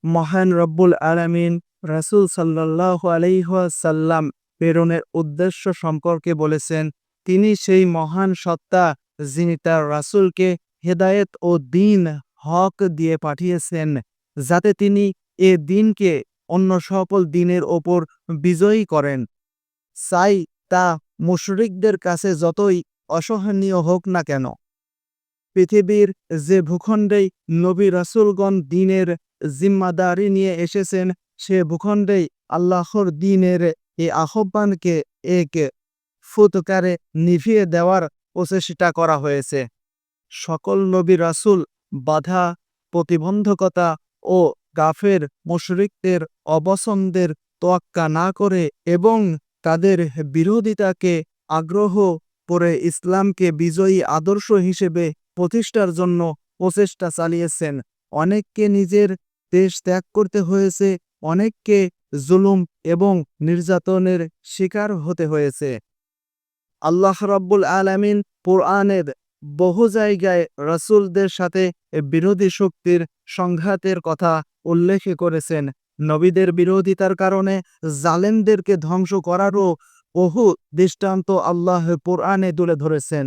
মহান রব্বুল আলামিন রাসূল সাল্লাল্লাহু আলাইহি ওয়াসাল্লাম প্রেরণের উদ্দেশ্য সম্পর্কে বলেছেন, তিনি সেই মহান সত্তা যিনি তার রাসূলকে হেদায়েত ও দ্বীন হক দিয়ে পাঠিয়েছেন, যাতে তিনি এ দ্বীনকে অন্য সকল দ্বীনের ওপর বিজয়ী করেন। চাই তা মুশরিকদের কাছে যতই অসহনীয় হোক না কেন। পৃথিবীর যে ভূখণ্ডেই নবী রাসূলগণ দ্বীনের জিম্মাদারি নিয়ে এসেছেন, সে ভূখণ্ডেই আল্লাহর দ্বীনের এই আহ্বানকে এক ফুৎকারে নিভিয়ে দেওয়ার প্রচেষ্টা করা হয়েছে। সকল নবী রাসূল বাধা, প্রতিবন্ধকতা ও কাফের মুশরিকদের অবসন্দের তোয়াক্কা না করে এবং তাদের বিরোধিতাকে আগ্রহ করে ইসলামকে বিজয়ী আদর্শ হিসেবে প্রতিষ্ঠার জন্য প্রচেষ্টা চালিয়েছেন। অনেককে নিজের দেশ ত্যাগ করতে হয়েছে, অনেককে জুলুম এবং নির্যাতনের শিকার হতে হয়েছে। আল্লাহ রাব্বুল আলামিন কুরআনের বহু জায়গায় রাসূলদের সাথে বিরোধী শক্তির সংঘাতের কথা উল্লেখ করেছেন। নবীদের বিরোধিতার কারণে জালেমদেরকে ধ্বংস করারও বহু দৃষ্টান্ত আল্লাহ কুরআনে তুলে ধরেছেন।